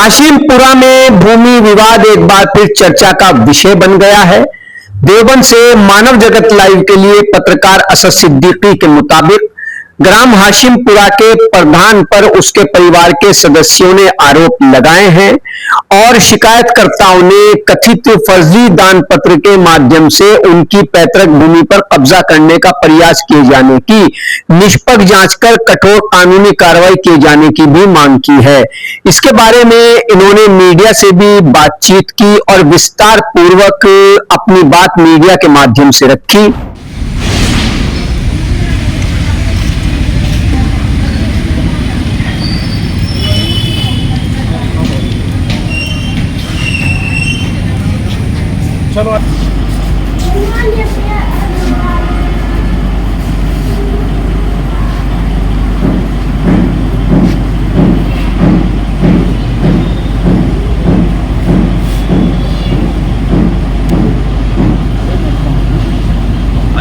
हाशिमपुरा में भूमि विवाद एक बार फिर चर्चा का विषय बन गया है। देवबंद से मानव जगत लाइव के लिए पत्रकार असद सिद्दीकी के मुताबिक ग्राम हाशिमपुरा के प्रधान पर उसके परिवार के सदस्यों ने आरोप लगाए हैं और शिकायतकर्ताओं ने कथित फर्जी दान पत्र के माध्यम से उनकी पैतृक भूमि पर कब्जा करने का प्रयास किए जाने की निष्पक्ष जांच कर कठोर कानूनी कार्रवाई किए जाने की भी मांग की है। इसके बारे में इन्होंने मीडिया से भी बातचीत की और विस्तार पूर्वक अपनी बात मीडिया के माध्यम से रखी। चलो आ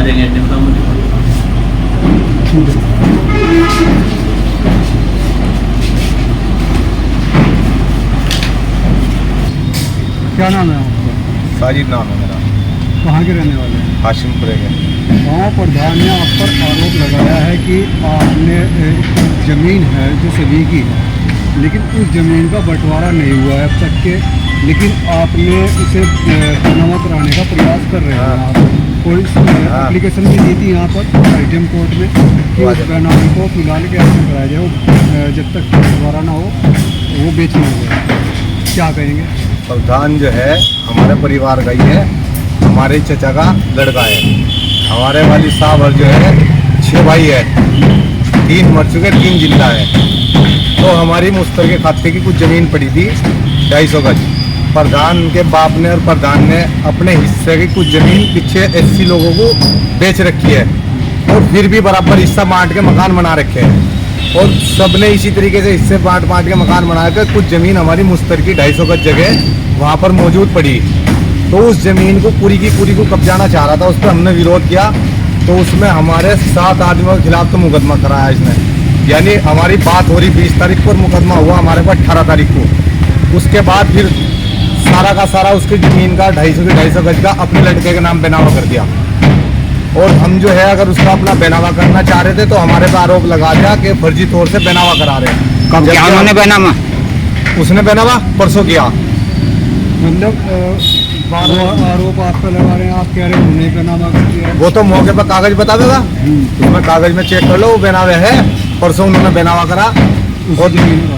जाएंगे क्या नाम है आपका? साजिद नाम है मेरा। कहाँ के रहने वाले हैं? हाशिमपुरे के। गाँव प्रधान ने आप पर आरोप लगाया है कि आपने एक ज़मीन है जो सभी की है, लेकिन उस ज़मीन का बंटवारा नहीं हुआ है अब तक के, लेकिन आपने उसे पैनामा कराने का प्रयास कर रहे हैं। आप कोई एप्लीकेशन भी दी थी यहाँ पर आईटीएम कोर्ट में कि उस पैनामे को फिलहाल कैसे कराया जाए, वो जब तक बंटवारा ना हो वो बेचना होगा। क्या कहेंगे? प्रधान जो है हमारे परिवार का ही है, हमारे चचा का लड़का है। हमारे वाली साहब और जो है 6 भाई है, 3 मर चुके, 3 जिंदा है। तो हमारी मुश्तर के खाते की कुछ ज़मीन पड़ी थी 250 गज। प्रधान के बाप ने और प्रधान ने अपने हिस्से की कुछ ज़मीन पीछे 80 लोगों को बेच रखी है और फिर भी बराबर हिस्सा बांट के मकान बना रखे हैं और सबने इसी तरीके से हिस्से बांट के मकान बना कर कुछ ज़मीन हमारी मुश्तर की 250 गज जगह वहाँ पर मौजूद पड़ी। तो उस ज़मीन को पूरी की पूरी को कब्जाना चाह रहा था, उस पर हमने विरोध किया। तो उसमें हमारे 7 आदमियों के खिलाफ तो मुकदमा कराया इसने, यानी हमारी बात हो रही 20 तारीख पर, मुकदमा हुआ हमारे पास 18 तारीख को। उसके बाद फिर सारा का सारा उसकी ज़मीन का 250 गज का अपने लड़के के नाम बेनामा कर दिया और हम जो है अगर उसका अपना बेनामा करना चाह रहे थे तो हमारे पर आरोप लगा दिया कि फर्जी तौर से बेनामा करा रहे हैं। कब क्या उन्होंने बेनामा? उसने बेनामा परसों किया। मतलब आरोप आप पे लगा रहे हैं, आप कह रहे हैं उन्होंने बेनामा कर दिया। वो तो मौके पर कागज बता देगा, उसमें कागज में चेक कर लो, वो बेनामे है। परसों उन्होंने बेनामा करा और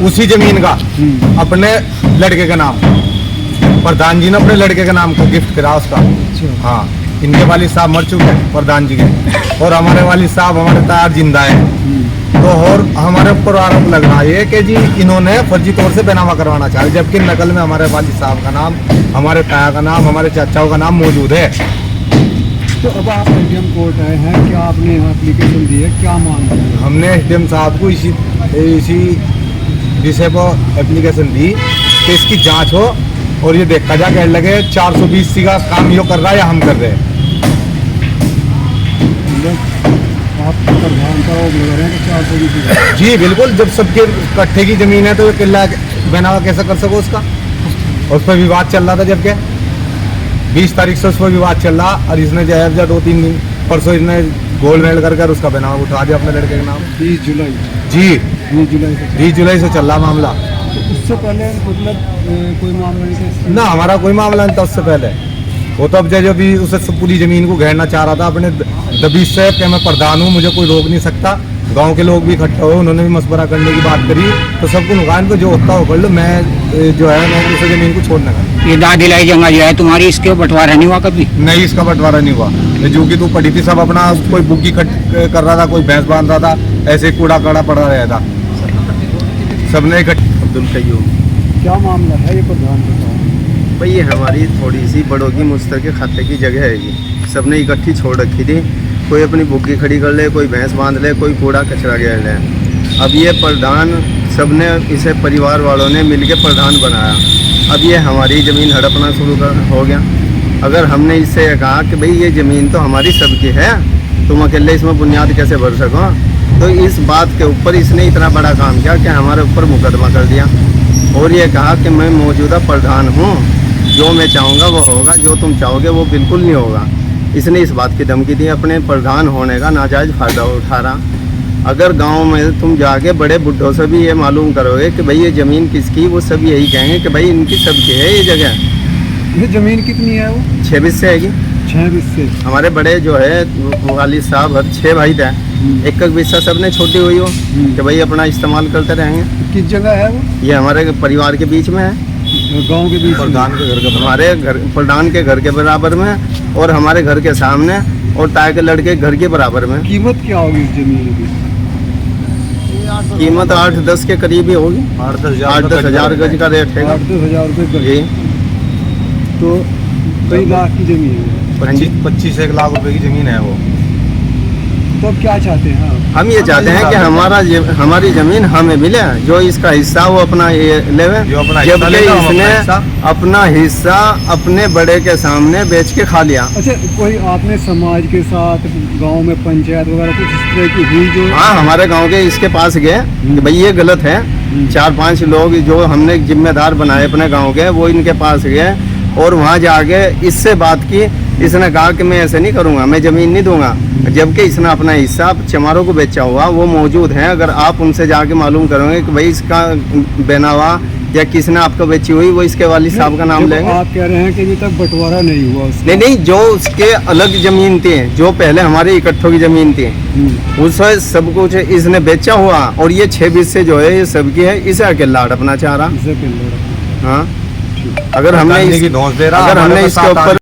उसी जमीन का अपने लड़के के नाम, प्रधान जी ने अपने लड़के के नाम को गिफ्ट करा उसका। हाँ, इनके वाली साहब मर चुके हैं प्रधान जी के, और हमारे वाली साहब हमारे तैयार जिंदा है। तो और हमारे ऊपर आरोप लग रहा है कि जी इन्होंने फर्जी तौर से बेनामा करवाना चाहा, जबकि नकल में हमारे वाली साहब का नाम, हमारे ताया का नाम, हमारे चाचाओं का नाम मौजूद है। तो अब आप एसडीएम कोर्ट आए हैं, क्या आपने यहाँ एप्लीकेशन दी है, क्या मांग है? हमने एसडीएम साहब को इसी विषय पर एप्लीकेशन दी कि इसकी जाँच हो और ये देखा जा कहने लगे 420 का काम यो कर रहा है या हम कर रहे हैं। आप प्रधान का वो बोल रहे हैं कि 420? जी बिल्कुल, जब सबके इकट्ठे की ज़मीन है तो किला बेनामा कैसे कर सको उसका? उस पर विवाद चल रहा था, जबकि 20 तारीख से उस पर विवाद चल रहा और इसने जो है 2-3 दिन परसों इसने गोल मेल कर उसका बेनामा उठा दिया अपने लड़के के नाम। 20 जुलाई? जी 20 जुलाई से चल रहा मामला। उससे पहले मतलब कोई मामला नहीं था ना, हमारा कोई मामला नहीं था उससे पहले। वो तो अब जो भी उसे सब पूरी ज़मीन को घेरना चाह रहा था अपने दबीश से कि मैं प्रधान हूँ, मुझे कोई रोक नहीं सकता। गांव के लोग भी इकट्ठे हुए, उन्होंने भी मशवरा करने की बात करी, तो सबको नुकसान को जो होता हो कर लो, मैं जो है मैं उस ज़मीन को छोड़ने का। ये दादी लाई जंगा जो है तुम्हारी, इसके बंटवारा नहीं हुआ कभी? नहीं, इसका बंटवारा नहीं हुआ। जो कि तू पड़ी थी सब अपना, कोई बुग्गी कर रहा था, कोई भैंस बांध रहा था, ऐसे कूड़ा काड़ा पड़ा रहा था, सबने इकट्ठे। अब्दुल कयूम। क्या मामला है ये प्रधान के साथ? भाई ये हमारी थोड़ी सी बड़ों की मुश्तर के खाते की जगह है, ये सबने इकट्ठी छोड़ रखी थी। कोई अपनी बुग्गी खड़ी कर ले, कोई भैंस बांध ले, कोई कूड़ा कचरा घेर ले। अब ये प्रधान सबने, इसे परिवार वालों ने मिलकर प्रधान बनाया। अब ये हमारी ज़मीन हड़पना शुरू हो गया। अगर हमने इससे कहा कि भाई ये ज़मीन तो हमारी सबकी है, तुम अकेले इसमें बुनियाद कैसे भर सको, तो इस बात के ऊपर इसने इतना बड़ा काम किया कि हमारे ऊपर मुकदमा कर दिया। और ये कहा कि मैं मौजूदा प्रधान हूँ, जो मैं चाहूँगा वो होगा, जो तुम चाहोगे वो बिल्कुल नहीं होगा। इसने इस बात की धमकी दी, अपने प्रधान होने का नाजायज़ फ़ायदा उठा रहा। अगर गांव में तुम जाके बड़े बुढ़ों से भी ये मालूम करोगे कि भाई ये ज़मीन किसकी, वो सब यही कहेंगे कि भाई इनकी सबकी है ये जगह। ये ज़मीन कितनी है वो? 6 बिस्से हैगी। 6 बिस्से। हमारे बड़े जो है वालिद साहब 6 भाई थे, एक एक बिस्सा सबने छोटी हुई हो कि भाई अपना इस्तेमाल करते रहेंगे। किस जगह है वो? ये हमारे परिवार के बीच में है, गांव के बीच में। प्रधान के घर का हमारे घर, प्रधान के घर के बराबर में और हमारे घर के सामने और ताए के लड़के घर के बराबर में। कीमत क्या होगी इस ज़मीन की? कीमत 8-10 के करीब ही होगी। 8-10 हज़ार गज का रेट है। 8-10 हज़ार रुपये जी। तो कई लाख की ज़मीन है। 25-1 लाख रुपए की जमीन है वो। तो अब क्या चाहते हैं आप? हम ये चाहते हैं कि हमारी ज़मीन हमें मिले, जो इसका हिस्सा वो अपना ये लेवे, जो अपना हिस्सा जबकि लेगा, वो अपना इसने हिस्सा। अपना हिस्सा अपने बड़े के सामने बेच के खा लिया। अच्छा, कोई आपने समाज के साथ गांव में पंचायत वगैरह कुछ इस तरह की हुई जो? हाँ, हमारे गांव के इसके पास गए कि भाई ये गलत है। 4-5 लोग जो हमने जिम्मेदार बनाए अपने गांव के, वो इनके पास गए और वहाँ जाके इससे बात की। इसने कहा कि मैं ऐसे नहीं करूँगा, मैं ज़मीन नहीं दूंगा, जबकि इसने अपना हिस्सा चमारों को बेचा हुआ वो मौजूद है। अगर आप उनसे जाके मालूम करोगे कि भाई इसका बेनावा या किसने आपको बेची हुई, वो इसके वालिद साहब का नाम जब लेंगे। आप कह रहे हैं कि अभी तक बंटवारा नहीं हुआ उसका। नहीं, जो उसके अलग ज़मीन थी, जो पहले हमारी इकट्ठों की ज़मीन थी, उससे सब कुछ इसने बेचा हुआ और ये 6 बिस्से जो है ये सबकी है। इसे अकेला अपना चाह रहा। इसे किल्लड़। हाँ, अगर हमने की धौंस दे रहा, अगर हमारे हमने को इसके 7-8 ऊपर